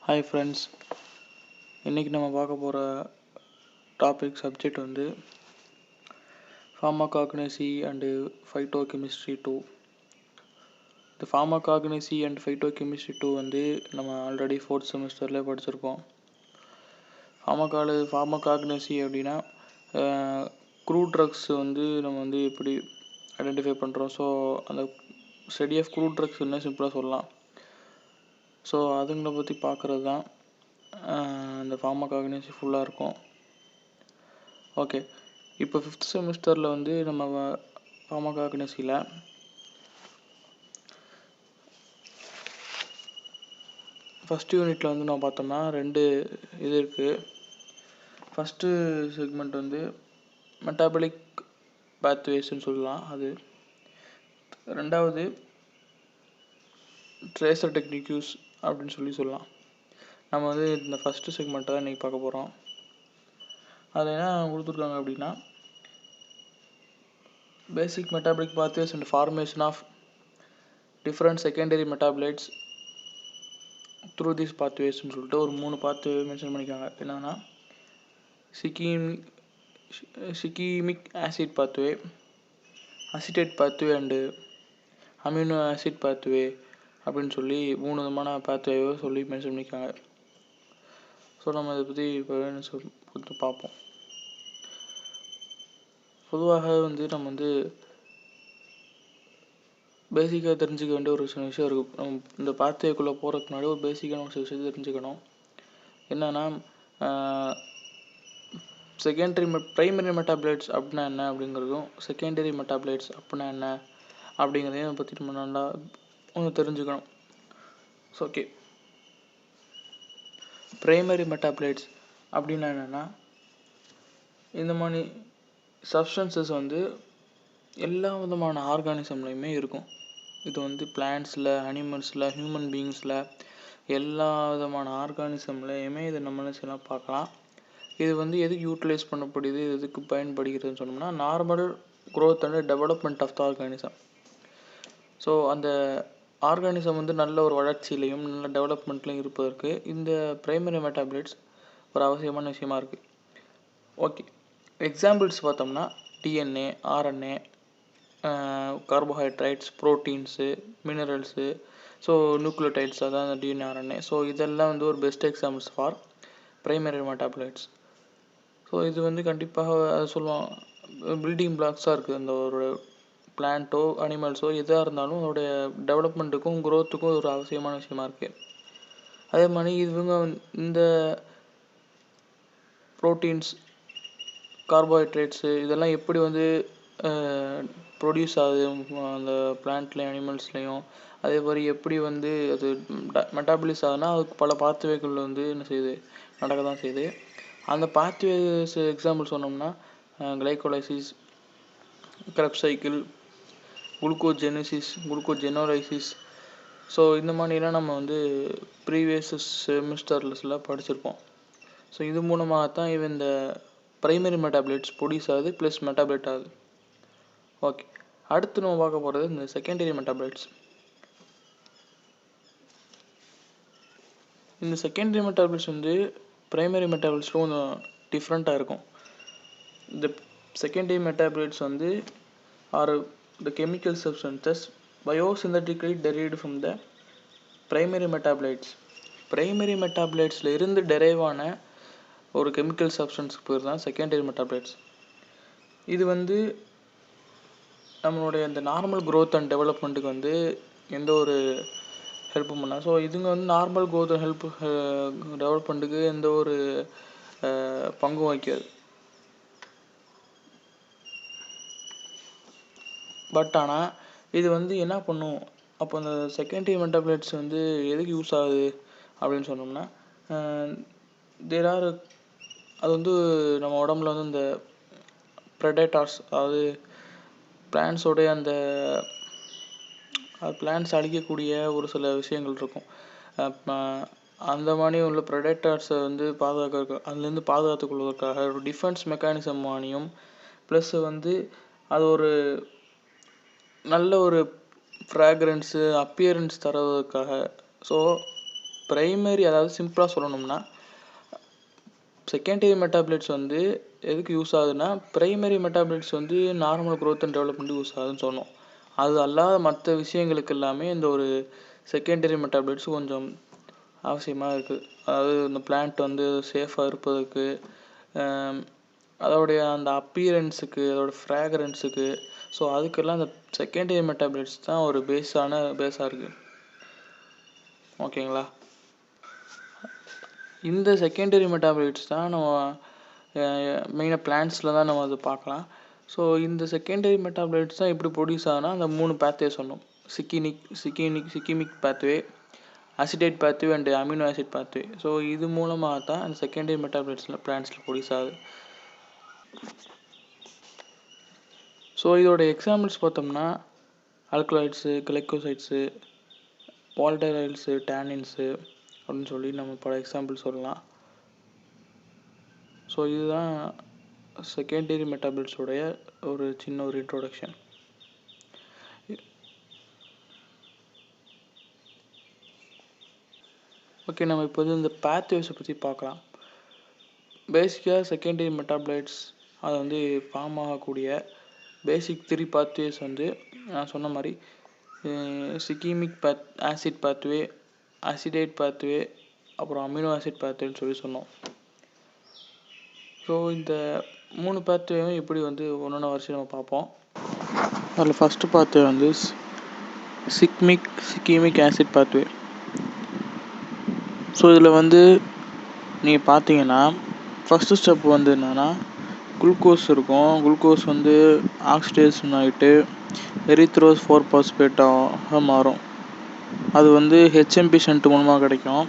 Hi friends, இன்றைக்கி நம்ம பார்க்க போகிற சப்ஜெக்ட் வந்து ஃபார்மகாக்னசி அண்டு ஃபைட்டோகெமிஸ்ட்ரி 2. இந்த ஃபார்மகாக்னசி அண்ட் ஃபைட்டோகெமிஸ்ட்ரி 2 வந்து நம்ம ஆல்ரெடி 4th செமஸ்டரில் படிச்சிருக்கோம். ஃபார்மகாக்னசி அப்படின்னா க்ரூட் ட்ரக்ஸ் வந்து நம்ம வந்து எப்படி ஐடென்டிஃபை பண்ணுறோம். ஸோ அந்த ஸ்டடி ஆஃப் க்ரூட் ட்ரக்ஸ் என்ன சிம்பிளாக சொல்லலாம். ஸோ அதுங்களை பற்றி பார்க்குறது தான் இந்த ஃபார்மகாக்னசி ஃபுல்லாக இருக்கும். ஓகே, இப்போ 5th செமஸ்டரில் வந்து நம்ம ஃபார்மகாக்னசியில் ஃபஸ்ட் யூனிட்டில் வந்து நம்ம பார்த்தோம்னா 2 இது இருக்குது. ஃபஸ்ட்டு செக்மெண்ட் வந்து மெட்டாபாலிக் பாத்வேஸ்ன்னு சொல்லலாம். அது ரெண்டாவது ட்ரேசர் டெக்னிக்யூஸ் அப்படின்னு சொல்லலாம். நம்ம வந்து இந்த ஃபஸ்ட்டு செக்மெண்ட்டை தான் இன்றைக்கி பார்க்க போகிறோம். அதில் என்ன கொடுத்துருக்காங்க அப்படின்னா, basic metabolic pathways and formation of different secondary metabolites through this பாத்வேஸ்ன்னு சொல்லிட்டு ஒரு 3 பாத்வே மென்ஷன் பண்ணியிருக்காங்க. என்னென்னா shikimic acid pathway, acetate pathway and amino acid pathway அப்படின்னு சொல்லி 3 விதமான பாத்வேவை சொல்லி மென்ஷன் பண்ணியிருக்காங்க. ஸோ நம்ம இதை பற்றி இப்போ பார்ப்போம். பொதுவாக வந்து நம்ம வந்து பேசிக்காக தெரிஞ்சுக்க வேண்டிய ஒரு சில விஷயம் இருக்குது. நம்ம இந்த பாத்வேக்குள்ளே போகிறதுக்கு முன்னாடி ஒரு பேசிக்கான ஒரு சில விஷயத்தை தெரிஞ்சுக்கணும். என்னென்னா ப்ரைமரி மெட்டாபலைட்ஸ் அப்படின்னா என்ன அப்படிங்கிறதும், செகண்டரி மெட்டாபலைட்ஸ் அப்படின்னா என்ன அப்படிங்கிறதையும் பற்றி நம்ம நல்லா தெரிஞ்சுக்கணும். ஸோ ஓகே, ப்ரைமரி மெட்டாபலைட்ஸ் அப்படின்னா என்னென்னா, இந்த மாதிரி சப்ஸ்டன்சஸ் வந்து எல்லா விதமான ஆர்கானிசம்லையுமே இருக்கும். இது வந்து பிளான்ட்ஸில், அனிமல்ஸில், ஹியூமன் பீயிங்ஸில் எல்லா விதமான ஆர்கானிசம்லையுமே இதை நம்ம செய்யலாம் பார்க்கலாம். இது வந்து எதுக்கு யூட்டிலைஸ் பண்ணப்படுது, எதுக்கு பயன்படுகிறதுன்னு சொன்னோம்னா, normal growth and development of the organism. So அந்த ஆர்கானிசம் வந்து நல்ல ஒரு வளர்ச்சியிலையும் நல்ல டெவலப்மெண்ட்லையும் இருப்பதற்கு இந்த ப்ரைமரி மெட்டாபலைட்ஸ் ஒரு அவசியமான விஷயமா இருக்குது. ஓகே, எக்ஸாம்பிள்ஸ் பார்த்தோம்னா DNA, RNA, carbohydrates, proteins, minerals, so nucleotides, அதான் அந்த டிஎன்ஏ, ஆர்என்ஏ. ஸோ இதெல்லாம் வந்து ஒரு best examples for primary metabolites. So இது வந்து கண்டிப்பாக அது சொல்லுவோம் பில்டிங் பிளாக்ஸாக இருக்குது. அந்த ஒரு பிளான்ட்டோ அனிமல்ஸோ எதாக இருந்தாலும் அதோடைய டெவலப்மெண்ட்டுக்கும் க்ரோத்துக்கும் ஒரு அவசியமான விஷயமா இருக்குது. அதே மாதிரி இவங்க இந்த ப்ரோட்டீன்ஸ், கார்போஹைட்ரேட்ஸு இதெல்லாம் எப்படி வந்து ப்ரொடியூஸ் ஆகுது அந்த பிளான்ட்லேயும் அனிமல்ஸ்லேயும், அதே மாதிரி எப்படி வந்து அது மெட்டாபலிஸ் ஆகுதுன்னா அதுக்கு பல பாத்வேகள் வந்து என்ன செய்யுது, நடக்க தான் செய்யுது. அந்த பாத்வேஸ் எக்ஸாம்பிள் சொன்னோம்னா கிளைகோலைசிஸ், கிரெப்ஸ் சைக்கிள், குளுக்கோஜெனசிஸ், குளுக்கோஜெனோலைசிஸ். ஸோ இந்த மாதிரிலாம் நம்ம வந்து ப்ரீவியஸ் செமிஸ்டர்ஸில் படிச்சிருப்போம். ஸோ இது மூலமாகத்தான் இவன் இந்த ப்ரைமரி மெட்டாபலைட்ஸ் ப்ரொடியூஸ் ஆகுது, ப்ளஸ் மெட்டாபலைட் ஆகுது. ஓகே, அடுத்து நம்ம பார்க்க போகிறது இந்த செகண்டரி மெட்டாபலைட்ஸ். இந்த செகண்டரி மெட்டாபலைட்ஸ் வந்து ப்ரைமரி மெட்டாபலைட்ஸில் கொஞ்சம் டிஃப்ரெண்ட்டாக இருக்கும். இந்த செகண்டரி மெட்டாபலைட்ஸ் வந்து are the chemical substances biosynthetically derived from the primary metabolites. Primary மெட்டாபலைட்ஸில் இருந்து டெரைவ் ஆன ஒரு கெமிக்கல் சப்ஸ்டன்ஸுக்கு பேர் தான் செகண்டரி மெட்டாபலைட்ஸ். இது வந்து நம்மளுடைய அந்த நார்மல் க்ரோத் அண்ட் டெவலப்மெண்ட்டுக்கு வந்து எந்த ஒரு ஹெல்ப்பும் பண்ணால். ஸோ இதுங்க வந்து நார்மல் க்ரோத் டெவலப்மெண்ட்டுக்கு எந்த ஒரு பங்கும் வகிக்காது. பட் ஆனால் இது வந்து என்ன பண்ணும், அப்போ அந்த செகண்டரி மெட்டாபலைட்ஸ் வந்து எதுக்கு யூஸ் ஆகுது அப்படின்னு சொன்னோம்னா, அது வந்து நம்ம உடம்புல வந்து இந்த ப்ரெடேட்டார்ஸ், அதாவது பிளான்ஸோடைய அந்த பிளான்ஸ் அழிக்கக்கூடிய ஒரு சில விஷயங்கள் இருக்கும். அந்த மாதிரி உள்ள ப்ரெடேட்டார்ஸை வந்து அதுலேருந்து பாதுகாத்துக் கொள்வதற்காக ஒரு டிஃபென்ஸ் மெக்கானிசம் மானியும், ப்ளஸ் வந்து அது ஒரு நல்ல ஒரு ஃப்ராக்ரன்ஸு அப்பியரன்ஸ் தருவதற்காக. ஸோ பிரைமரி, அதாவது சிம்பிளாக சொல்லணும்னா செகண்டரி மெட்டாபிளைட்ஸ் வந்து எதுக்கு யூஸ் ஆகுதுன்னா, பிரைமரி மெட்டாபிளைட்ஸ் வந்து normal growth and development use ஆகுதுன்னு சொன்னோம். அது அல்லாத மற்ற விஷயங்களுக்கு எல்லாமே இந்த ஒரு செகண்டரி மெட்டாபிளைட்ஸ் கொஞ்சம் அவசியமாக இருக்குது. அதாவது இந்த பிளான்ட் வந்து சேஃபாக இருப்பதற்கு, அதோடைய அந்த அப்பியரன்ஸுக்கு, அதோட ஃப்ராக்ரன்ஸுக்கு, ஸோ அதுக்கெல்லாம் இந்த செகண்டரி மெட்டாபிளைட்ஸ் தான் ஒரு பேஸாக இருக்குது. ஓகேங்களா? இந்த செகண்டரி மெட்டாபிளைட்ஸ் தான் நம்ம மெயினாக பிளான்ட்ஸில் தான் நம்ம அதை பார்க்கலாம். ஸோ இந்த செகண்டரி மெட்டாபிளைட்ஸ் தான் எப்படி ப்ரொடியூஸ் ஆகுனா அந்த 3 பேத்வே சொன்னோம். Shikimic pathway, acetate pathway and amino acid pathway. So இது மூலமாக தான் அந்த செகண்டரி மெட்டாபிளைட்ஸில் பிளான்ட்ஸில் ப்ரொடியூஸ் ஆகுது. ஸோ இதோட எக்ஸாம்பிள்ஸ் பார்த்தோம்னா ஆல்கலாய்ட்ஸு, கிளைக்கோசைட்ஸு, வால்டரைல்ஸு, டேனின்ஸு அப்படின்னு சொல்லி நம்ம பல எக்ஸாம்பிள் சொல்லலாம். ஸோ இதுதான் செகண்டரி மெட்டாபிளைட்ஸோடைய ஒரு சின்ன ஒரு இன்ட்ரோடக்ஷன். ஓகே, நம்ம இப்போ வந்து இந்த பேத்வேஸை பற்றி பார்க்கலாம். பேசிக்காக செகண்டரி மெட்டாபிளைட்ஸ் அதை வந்து ஃபார்ம் ஆகக்கூடிய பேசிக் 3 பேத்வேஸ் வந்து நான் சொன்ன மாதிரி shikimic acid pathway, acetate pathway, அப்புறம் அமினோ ஆசிட் பேத்வேன்னு சொல்லி சொன்னோம். ஸோ இந்த 3 பேத்வேயும் எப்படி வந்து ஒன்றொன்று வரிசை நம்ம பார்ப்போம். அதில் ஃபஸ்ட்டு பேத்வே வந்து சிக்கிமிக் ஆசிட் பேத்வே. ஸோ இதில் வந்து நீங்கள் பார்த்தீங்கன்னா ஃபஸ்ட்டு ஸ்டெப் வந்து என்னென்னா குளுக்கோஸ் இருக்கும். குளுக்கோஸ் வந்து ஆக்சிடேஷன் ஆகிட்டு எரித்ரோஸ் 4-பாஸ்பேட்டாக மாறும். அது வந்து ஹெச்எம்பி ஷண்ட் மூலமாக கிடைக்கும்.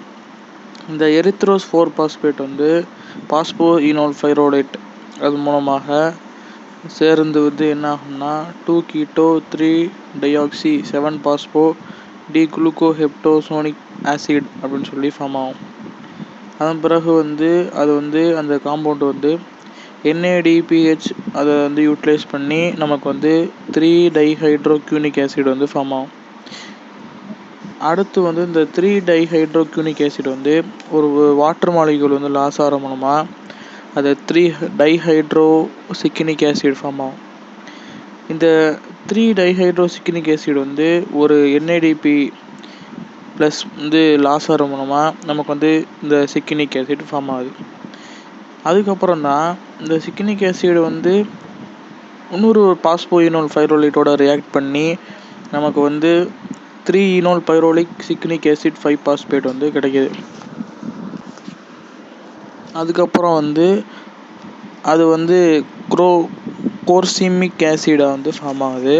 இந்த எரித்ரோஸ் 4-பாஸ்பேட் வந்து பாஸ்போஈனோல் பைரோலேட் அது மூலமாக சேர்ந்து வந்து என்ன ஆகும்னா 2-கீட்டோ 3-டயோக்சி 7-பாஸ்போ டிகுளுக்கோஹெப்டோசோனிக் ஆசிட் அப்படின்னு சொல்லி ஃபார்ம் ஆகும். அதன் பிறகு வந்து அது வந்து அந்த காம்பவுண்ட் வந்து NADPH அதை வந்து யூட்டிலைஸ் பண்ணி நமக்கு வந்து 3-டைஹைட்ரோக்யூனிக் ஆசிட் வந்து ஃபார்ம் ஆகும். அடுத்து வந்து இந்த 3-டைஹைட்ரோக்யூனிக் ஆசிட் வந்து ஒரு வாட்டர் மாலிக்யூல் வந்து லாஸ் ஆகிற மூலமாக அது 3-டைஹைட்ரோசிக்கினிக் ஆசிட் ஃபார்ம் ஆகும். இந்த 3-டைஹைட்ரோசிக்கினிக் ஆசிட் வந்து ஒரு NADP ப்ளஸ் வந்து லாஸ் ஆகிற மூலமாக நமக்கு வந்து இந்த சிக்கினிக் ஆசிட் ஃபார்ம் ஆகுது. அதுக்கப்புறம் தான் இந்த சிக்கினிக் ஆசிட் வந்து இன்னொரு பாஸ்போஈனோல் பைரோலேட்டோட ரியாக்ட் பண்ணி நமக்கு வந்து 3-ஈனோல் பைரோலிக் சிக்கினிக் ஆசிட் 5-பாஸ்பேட் வந்து கிடைக்கிது. அதுக்கப்புறம் வந்து அது வந்து கோர்சிமிக் ஆசிடாக வந்து ஃபார்ம் ஆகுது.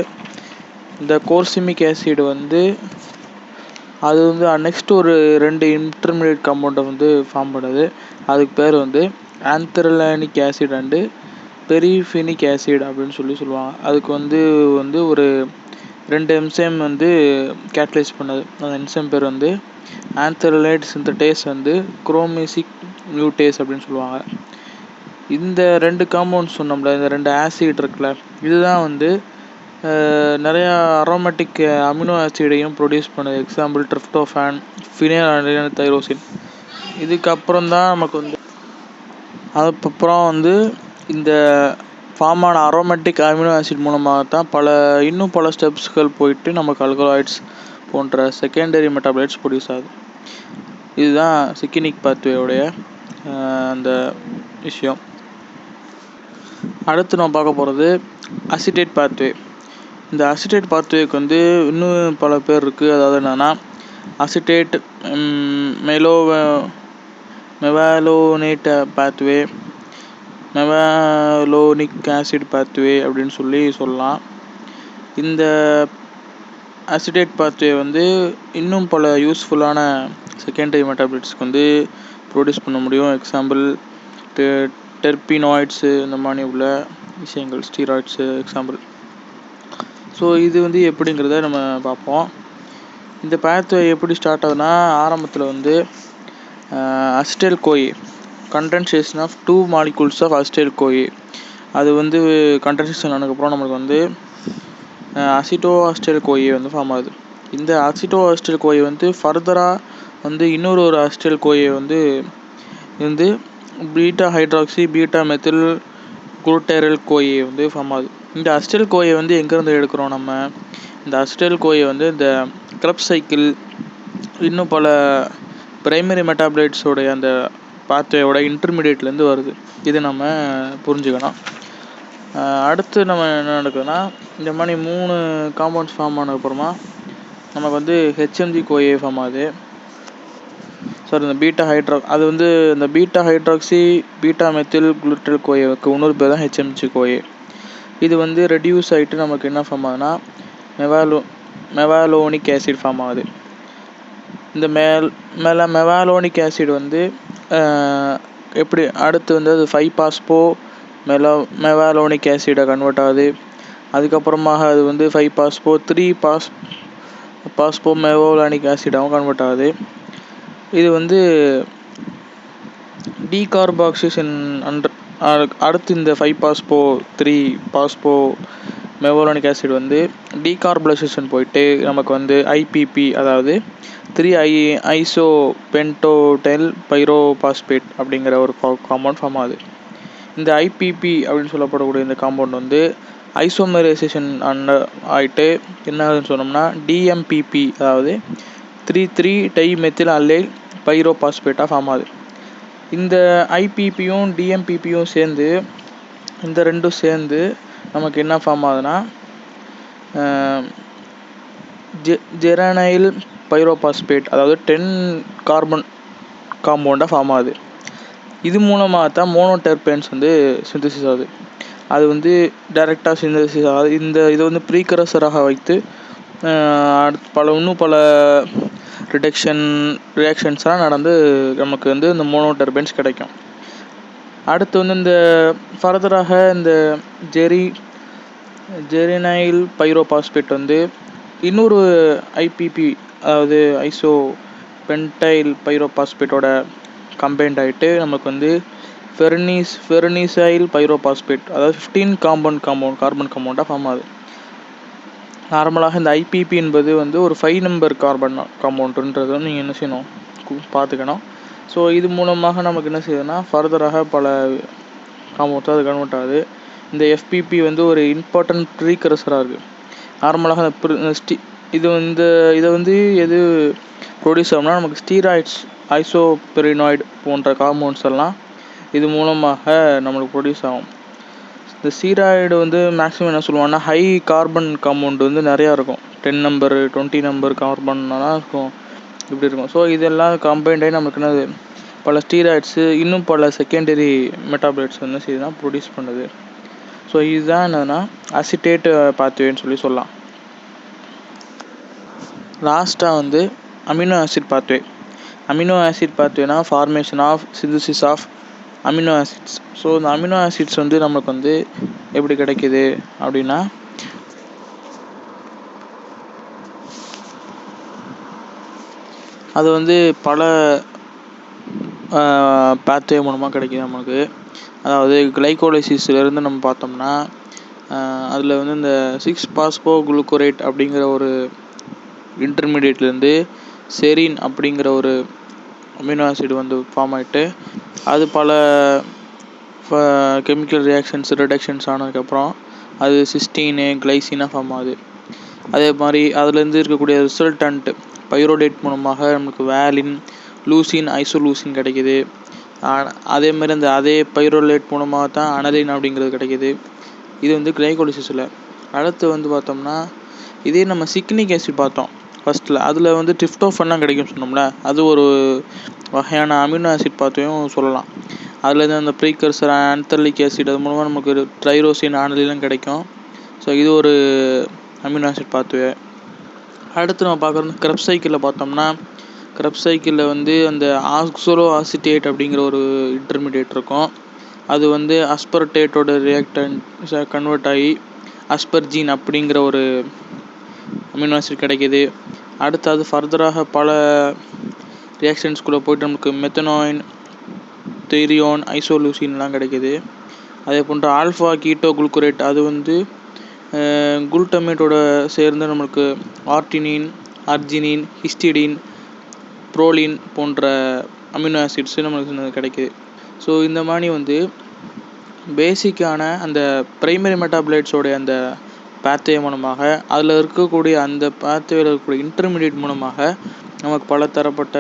இந்த கோர்சிமிக் ஆசிட் வந்து அது வந்து நெக்ஸ்ட் ஒரு 2 இன்டர்மீடியட் காம்பவுண்டை வந்து ஃபார்ம் பண்ணுது. அதுக்கு பேர் வந்து ஆந்த்ரலானிக் ஆசிட் அண்டு பெரிஃபெனிக் ஆசிட் அப்படின்னு சொல்லுவாங்க. அதுக்கு வந்து ஒரு 2 என்சைம் வந்து கேட்டலைஸ் பண்ணுது. அந்த என்சைம் பேர் வந்து ஆந்த்ரலைட் சிந்தடேஸ் வந்து குரோமேசிக் மியூட்டேஸ் அப்படின்னு சொல்லுவாங்க. இந்த 2 காம்பவுண்ட்ஸ் சொன்னோம்ல, இந்த 2 ஆசிட் இருக்குல்ல, இதுதான் வந்து நிறையா அரோமேட்டிக் அமினோ ஆசிடையும் ப்ரொடியூஸ் பண்ணுது. Example tryptophan, phenyl tyrosine. இதுக்கப்புறம் தான் நமக்கு வந்து அதுக்கப்புறம் வந்து இந்த ஃபார்ம் ஆன அரோமேட்டிக் அமினோ ஆசிட் மூலமாக தான் இன்னும் பல ஸ்டெப்ஸ்கள் போயிட்டு நமக்கு ஆல்கலாய்ட்ஸ் போன்ற செகண்டரி மெட்டாபிளைட்ஸ் ப்ரொடியூஸ் ஆகுது. இதுதான் சிக்கினிக் பேத்வேயோடைய அந்த விஷயம். அடுத்து நம்ம பார்க்க போகிறது அசிடேட் பேத்வே. இந்த அசிடேட் பேத்வேக்கு வந்து இன்னும் பல பேர் இருக்குது. அதாவது என்னென்னா அசிடேட் மெவாலோனேட் பேத்வே, மெவாலோனிக் ஆசிட் பேத்வே அப்படின்னு சொல்லலாம். இந்த அசிடேட் பேத்வே வந்து இன்னும் பல யூஸ்ஃபுல்லான செகண்டரி மெட்டாபிளைட்ஸ்க்கு வந்து ப்ரொடியூஸ் பண்ண முடியும். எக்ஸாம்பிள் டெர்பினாய்ட்ஸு, இந்த மாதிரி உள்ள விஷயங்கள், ஸ்டீராய்ட்ஸு எக்ஸாம்பிள். ஸோ இது வந்து எப்படிங்கிறத நம்ம பார்ப்போம். இந்த பேத்வே எப்படி ஸ்டார்ட் ஆகுதுன்னா ஆரம்பத்தில் வந்து acetyl CoA condensation of 2 molecules of acetyl CoA அது வந்து கண்டென்சேஷன் ஆனதுக்கப்புறம் நம்மளுக்கு வந்து அசிட்டோ அசிடைல் கோயி வந்து ஃபார்ம் ஆகுது. இந்த அசிட்டோ அசிடைல் கோயி வந்து ஃபர்தராக வந்து இன்னொரு அசிட்டைல் கோயை வந்து பீட்டா ஹைட்ராக்சி பீட்டா மெத்தில் குளுட்டைரைல் கோயை வந்து ஃபார்ம் ஆகுது. இந்த அசிட்டைல் கோயை வந்து எங்கேருந்து எடுக்கிறோம் நம்ம? இந்த அசிட்டைல் கோயை வந்து இந்த கிரெப்ஸ் சைக்கிள் இன்னும் பல பிரைமரி மெட்டாபலைட்ஸோடைய அந்த பாத்வேயோட இன்டர்மீடியேட்லேருந்து வருது. இது நம்ம புரிஞ்சுக்கணும். அடுத்து நம்ம என்ன நடக்குதுன்னா, இந்த மாதிரி 3 காம்பவுண்ட்ஸ் ஃபார்ம் ஆனதுக்கப்புறமா நமக்கு வந்து ஹெச்எம்ஜி கோயை ஃபார்ம் ஆகுது. சார் இந்த பீட்டா அது வந்து இந்த பீட்டா ஹைட்ராக்சி பீட்டா மெத்தில் குளுட்டைல் கோயைக்கு இன்னொரு பேர் தான் ஹெச்எம்ஜி கோயை. இது வந்து ரெடியூஸ் ஆகிட்டு நமக்கு என்ன ஃபார்ம் ஆகுதுன்னா மெவாலோனிக் ஆசிட் ஃபார்ம் ஆகுது. இந்த மெவாலோனிக் ஆசிட் வந்து எப்படி அடுத்து வந்து அது 5-பாஸ்போ மெவாலோனிக் ஆசிடை கன்வெர்ட் ஆகுது. அதுக்கப்புறமாக அது வந்து 5-பாஸ்போ 3-பாஸ்போ மெவாலோனிக் ஆசிடாகவும் கன்வெர்ட் ஆகுது. இது வந்து டீகார்பாக்சிலேஷன் அடுத்து இந்த 5-பாஸ்போ 3-பாஸ்போ மெவாலோனிக் ஆசிட் வந்து டீகார்பலைசேஷன் போயிட்டு நமக்கு வந்து ஐபிபி, அதாவது 3-ஐசோபென்டோடைல் பைரோபாஸ்பேட் அப்படிங்கிற ஒரு காம்பவுண்ட் ஃபார்ம் ஆகுது. இந்த ஐபிபி அப்படின்னு சொல்லப்படக்கூடிய இந்த காம்பவுண்ட் வந்து ஐசோமரைசேஷன் ஆகிட்டு என்ன ஆகுதுன்னு சொன்னோம்னா டிஎம்பிபி, அதாவது 3,3-டைமெத்தில் அல்லைல் பைரோபாஸ்பேட்டாக ஃபார்ம் ஆகுது. இந்த ஐபிபியும் டிஎம்பிபியும் சேர்ந்து இந்த ரெண்டும் சேர்ந்து நமக்கு என்ன ஃபார்ம் ஆகுதுன்னா ஜெரனைல் பைரோபாஸ்பேட், அதாவது 10 கார்பன் காம்பவுண்டாக ஃபார்ம் ஆகுது. இது மூலமாக தான் மோனோடெர்பேன்ஸ் வந்து சிந்தசிஸ் ஆகுது. அது வந்து டைரெக்டாக சிந்தசிஸ் ஆகுது. இதை வந்து ப்ரீகரஸராக வைத்து இன்னும் பல ரியாக்ஷன்ஸ்லாம் நடந்து நமக்கு வந்து இந்த மோனோடெர்பேன்ஸ் கிடைக்கும். அடுத்து வந்து இந்த ஃபர்தராக இந்த ஜெரினைல் பைரோபாஸ்பேட் வந்து இன்னொரு ஐபிபி, அதாவது ஐசோபென்டைல் பைரோபாஸ்பேட்டோட கம்பைன்ட் ஆகிட்டு நமக்கு வந்து ஃபெர்னிசைல் பைரோபாஸ்பேட், அதாவது 15 கார்பன் காம்பவுண்டாக ஃபார்ம் ஆகுது. நார்மலாக இந்த ஐபிபி என்பது வந்து ஒரு 5 நம்பர் கார்பன் காம்பவுண்டுன்றது நீங்கள் என்ன செய்யணும், பார்த்துக்கணும். ஸோ இது மூலமாக நமக்கு என்ன செய்யுதுன்னா ஃபர்தராக பல காம்பவுண்ட்ஸாக அது கன்வெர்ட் ஆகுது. இந்த எஃபிபி வந்து ஒரு இம்பார்ட்டன்ட் ப்ரீகரஸராக இருக்குது. நார்மலாக இதை வந்து எது ப்ரொடியூஸ் ஆகும்னா நமக்கு ஸ்டீராய்ட்ஸ், ஐசோபெரினாய்டு போன்ற காம்பவுண்ட்ஸ் எல்லாம் இது மூலமாக நம்மளுக்கு ப்ரொடியூஸ் ஆகும். இந்த ஸ்டீராய்டு வந்து மேக்ஸிமம் என்ன சொல்லுவாங்கன்னா ஹை கார்பன் காம்பவுண்ட் வந்து நிறையா இருக்கும், 10 நம்பர் 20 நம்பர் கார்பன்லாம் இருக்கும், இப்படி இருக்கும். ஸோ இதெல்லாம் கம்பைண்ட் ஆகி நமக்கு என்னது பல ஸ்டீராய்ட்ஸு இன்னும் பல செகண்டரி மெட்டாபலைட்ஸ் வந்து செய்யுதுன்னா ப்ரொடியூஸ் பண்ணுது. ஸோ இதுதான் என்னன்னா அசிட்டேட் பாத்வேன்னு சொல்லலாம். லாஸ்ட்டாக வந்து amino acid pathway. Amino acid பாத்வேனா formation of synthesis of amino acids. So இந்த அமினோ ஆசிட்ஸ் வந்து நமக்கு வந்து எப்படி கிடைக்கிது அப்படின்னா, அது வந்து பல பாத்வே மூலமாக கிடைக்கிது நமக்கு. அதாவது கிளைகோலைசிஸ்லேருந்து நம்ம பார்த்தோம்னா அதில் வந்து இந்த 6-பாஸ்போ குளுக்கோரேட் அப்படிங்கிற ஒரு இன்டர்மீடியேட்லேருந்து செரின் அப்படிங்கிற ஒரு அமினோ ஆசிட் வந்து ஃபார்ம் ஆகிட்டு அது பல கெமிக்கல் ரிடக்ஷன்ஸ் ஆனதுக்கப்புறம் அது சிஸ்டீனு கிளைசினாக ஃபார்ம் ஆகுது. அதே மாதிரி அதுலேருந்து இருக்கக்கூடிய ரிசல்டன்ட் பைரோடேட் மூலமாக நமக்கு வேலின், லூசின், ஐசோலூசின் கிடைக்கிது. அதேமாதிரி அதே பைரோலேட் மூலமாக தான் அனலின் அப்படிங்கிறது கிடைக்கிது. இது வந்து கிளைகோலிசிஸில். அடுத்து வந்து பார்த்தோம்னா இதே நம்ம சிக்னிக் ஆசிட் பார்த்தோம் ஃபஸ்ட்டில், அதில் வந்து டிரிப்டோஃபன்லாம் கிடைக்கும்னு சொன்னோம்ல, அது ஒரு வகையான அமினோ ஆசிட் பார்த்தும் சொல்லலாம். அதுலேருந்து அந்த ப்ரீகர்சர் ஆன்தர்லிக் ஆசிட் அது மூலமாக நமக்கு ட்ரைரோசின் ஆனலிலாம் கிடைக்கும். ஸோ இது ஒரு அமினோ ஆசிட் பார்த்துவே. அடுத்து நம்ம பார்க்குறது கிரெப்ஸ் சைக்கிளில் பார்த்தோம்னா, கிரெப்ஸ் சைக்கிளில் வந்து அந்த ஆக்சோலோ ஆசிட்டேட் அப்படிங்கிற ஒரு இன்டர்மீடியேட் இருக்கும். அது வந்து அஸ்பர்டேட்டோட ரியாக்டன்ட் கன்வெர்ட் ஆகி அஸ்பர்ஜீன் அப்படிங்கிற ஒரு அமினோ ஆசிட் கிடைக்கிது. அடுத்து அது ஃபர்தராக பல ரியாக்ஷன்ஸ்குள்ளே போய்ட்டு நமக்கு மெத்தனாயின், தெரியோன், ஐசோலூசின்லாம் கிடைக்கிது. அதே போன்ற ஆல்ஃபா கீட்டோ குளுக்கோரேட் அது வந்து குளுட்டமேட்டோட சேர்ந்து நம்மளுக்கு ஆர்டினின், அர்ஜினின், ஹிஸ்டிடின் புரோலின் போன்ற அமினோ ஆசிட்ஸு நம்மளுக்கு கிடைக்கிது. ஸோ இந்த மாதிரி வந்து பேசிக்கான அந்த ப்ரைமரி மெட்டாபலைட்ஸோடைய அந்த பாத்வே மூலமாக அதில் இருக்கக்கூடிய அந்த பாத்வேயில் இருக்கக்கூடிய இன்டர்மீடியட் மூலமாக நமக்கு பல தரப்பட்ட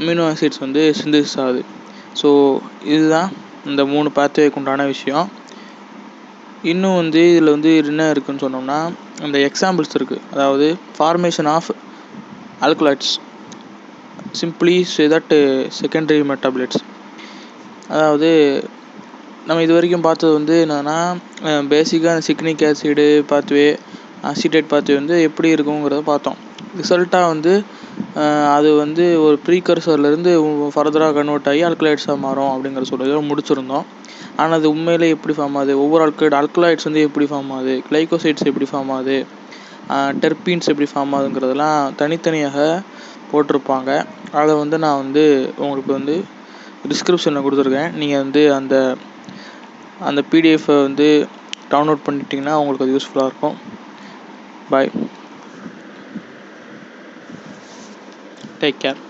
அமினோ ஆசிட்ஸ் வந்து சிந்தசிஸ் ஆகுது. ஸோ இதுதான் இந்த 3 பாத்வேக்கு உண்டான விஷயம். இன்னும் வந்து இதில் வந்து என்ன இருக்குதுன்னு சொன்னோம்னா அந்த எக்ஸாம்பிள்ஸ் இருக்குது. அதாவது formation of alkaloids simply say that secondary metabolites. அதாவது நம்ம இது வரைக்கும் பார்த்தது வந்து என்னென்னா பேசிக்காக shikimic acid pathway, acetate pathway வந்து எப்படி இருக்குங்கிறத பார்த்தோம். ரிசல்ட்டாக வந்து அது வந்து ஒரு ப்ரீகர்சர்லேருந்து ஃபர்தராக கன்வெர்ட் ஆகி ஆல்கலாய்ட்ஸாக மாறும் அப்படிங்கிற சொல்லி முடிச்சிருந்தோம். ஆனால் அது உண்மையிலே எப்படி ஃபார்ம் ஆகுது, ஒவ்வொரு ஆல்கலாய்ட்ஸ் வந்து எப்படி ஃபார்ம் ஆகுது, கிளைகோசைட்ஸ் எப்படி ஃபார்ம் ஆகுது, டெர்பீன்ஸ் எப்படி ஃபார்ம் ஆகுதுங்கிறதெல்லாம் தனித்தனியாக போட்டிருப்பாங்க. அதை வந்து நான் வந்து உங்களுக்கு வந்து டிஸ்கிரிப்ஷனில் கொடுத்துருக்கேன். நீங்கள் வந்து அந்த பிடிஎஃப்பை வந்து டவுன்லோட் பண்ணிட்டீங்கன்னா உங்களுக்கு அது யூஸ்ஃபுல்லாக இருக்கும். பாய், டேக் கேர்.